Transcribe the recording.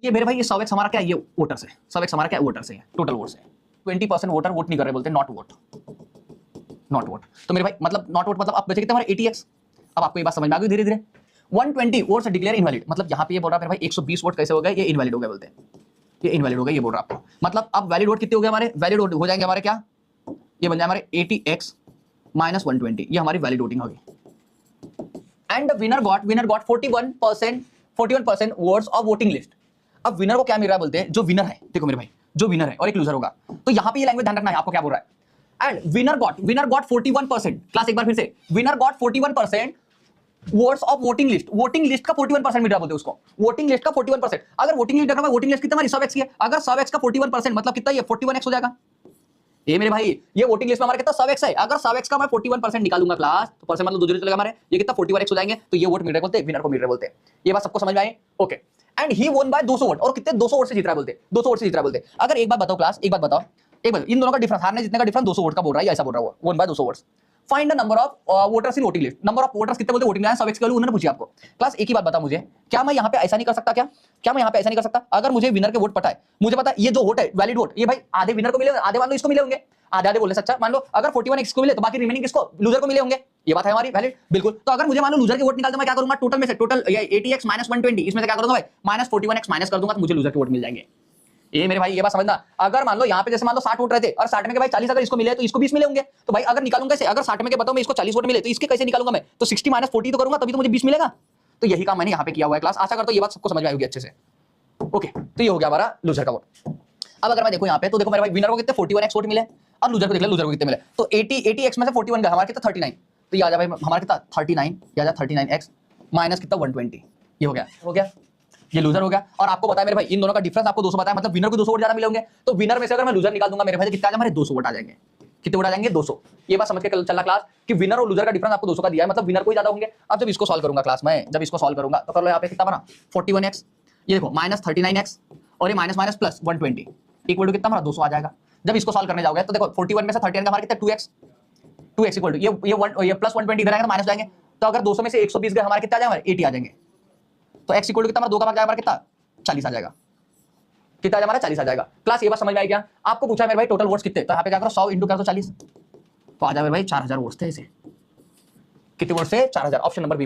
ये मेरे भाई ये सब एक्स हमारा क्या है, ये वोटर्स है, सब एक्स हमारा क्या है, वोटर्स है, टोटल वोट्स है। 20% वोटर वोट नहीं कर रहे, बोलते हैं नॉट वोट, नॉट वोट। तो मेरे भाई मतलब नॉट वोट मतलब आप बचे कितने हमारे 80x। अब आपको ये बात समझ में आ गई धीरे धीरे। 120 वोट्स डिक्लेयर इनवैलिड, मतलब यहाँ पे ये बोल रहा है मेरे भाई 120 वोट कैसे हो गए, ये इनवैलिड हो गए, बोलते हैं ये इनवैलिड हो गए, ये बोल रहा है आपको। मतलब अब वैलिड वोट कितने हो गए हमारे, वैलिड वोट हो जाएंगे हमारे क्या, ये बन जाए हमारे 80x माइनस 120, ये हमारी वैलिड वोटिंग होगी। And winner got 41% votes of voting list. अब विनर को क्या मिल रहा है, बोलते हैं जो विनर है, देखो मेरे भाई जो विनर है और एक लूजर होगा, तो यहां पे ये लैंग्वेज ध्यान रखना है आपको क्या बोल रहा है। एंड विनर गॉट 41%, क्लास एक बार फिर से, winner got 41% votes of voting list, voting list का 41% मिल रहा बोलते हैं उसको, वोटिंग लिस्ट का 41%। अगर वोटिंग लिस्ट देखना, वोटिंग लिस्ट कितना हमारी सब एक्स की है, अगर सब एक्स का 41% मतलब कितना, ये 41x हो जाएगा। ये मेरे भाई ये वोटिंग लिस्ट में हमारा कितना सब एक्स है, अगर सब एक्स का मैं 41% निकालूंगा क्लास, तो परसेंट मतलब दो जीरो चलेगा हमारे, ये कितना 41x हो जाएंगे, तो ये वोट मिल रहे बोलते हैं विनर को मिल रहे बोलते हैं। ये बात सबको समझ में आई, ओके। एंड ही वोन बाय 200 वोट, और कितने 200 वोट से जीत रहा है बोलते हैं, 200 वोट से जीत रहा है बोलते हैं। अगर एक बात बताओ क्लास, एक बात बताओ, एक बात, इन दोनों का डिफरेंस, हारने जितने का डिफरेंस 200 वोट का बोल रहा है, ऐसा बोल रहा है won by 200 votes. Find the number of voters in voting list, number of voters कितने बोलते वोटिंग लिस्ट सब एक्स की वैल्यू उन्होंने पूछी आपको। क्लास एक ही बात बता मुझे, क्या मैं यहाँ पे ऐसा नहीं कर सकता, क्या मैं यहाँ पे ऐसा नहीं कर सकता, अगर मुझे विनर के वोट पता है, मुझे पता है ये जो वोट है वैलिड वोट, ये भाई आधे विनर को मिले, आधे मान लो इसको मिले होंगे, आधे आधे बोले सच्चा मान लो, अगर 41x को मिले तो बाकी रिमेनिंग किसको, लूजर को मिले होंगे, ये बात है हमारी वैलिड, बिल्कुल। तो अगर मुझे मान लो लूजर के वोट निकाल दो, मैं क्या करूंगा, टोटल में से, टोटल 80x माइनस 120, इसमें से क्या करूंगा भाई, माइनस 41x माइनस कर दूंगा, तो मुझे लूजर के वोट मिल जाएंगे। ये मेरे भाई ये बात समझना, अगर मान लो यहाँ पे जैसे मान लो 60 वोट रहते और 60 में के भाई 40 अगर इसको मिले तो इसको 20 मिले होंगे, तो भाई अगर निकालूंगा कैसे, अगर 60 में के बताओ मैं इसको 40 वोट मिले तो इसके कैसे निकालूंगा मैं, तो 60 माइनस 40 तो करूंगा तभी तो मुझे 20 मिलेगा। तो यही काम मैंने यहाँ पे किया हुआ है क्लास, आशा करता हूं ये बात सबको समझ में आई होगी अच्छे से, ओके। तो ये हो गया हमारा लूजर का वोट। अब अगर मैं देखूं यहाँ पे, तो देखो मेरे भाई विनर को कितने 41x वोट मिले, और लूजर को देख ले लूजर को कितने मिले, तो 80x में से 41 गया, हमारा कितना 39, तो ये आ जा भाई हमारा कितना 39, या 39x माइनस कितना 120, ये हो गया, ये लूजर हो गया। और आपको बताया मेरे भाई इन दोनों का डिफरेंस आपको 200 बताया, मतलब विनर को 200 वोट ज्यादा मिले होंगे, तो विनर में से अगर मैं लूजर निकाल दूंगा मेरे भाई, तो कितना आ जाएगा हमारे 200 वोट आ जाएंगे, कितने वोट आ जाएंगे 200। ये बात समझ के चलना क्लास कि विनर और लूजर का डिफरेंस आपको 200 का दिया है, मतलब विनर को ही ज्यादा होंगे। अब जब इसको सॉल्व करूंगा क्लास में, जब इसको सॉल्व करूंगा तो कर लो यहाँ पे कितना बना 41x, ये देखो माइनस 39x और ये minus minus plus 120 equal to कितना हमारा 200 आ जाएगा। जब इसको सॉल्व करने जाओगे तो देखो 41 में से 39 का हमारा कितना 2x इक्वल टू ये प्लस 120 इधर आएगा तो माइनस जाएंगे, तो अगर 200 में से 120 गए हमारे कितना आ जाएगा, 80 आ जाएंगे। तो x इक्वल टू कितना हमारा 2 का भाग जाएगा हमारा कितना 40 आ जाएगा, कितना हमारा 40 आ जाएगा। क्लास ये बात समझ में आई क्या, आपको पूछा मेरे भाई टोटल वोट्स कितने, तो यहाँ पे क्या करो 100 इंटू कर दो 40, तो आ जाए मेरे भाई 4000 वोट्स थे इसे, कितने वोट्स थे 4000, ऑप्शन नंबर बी।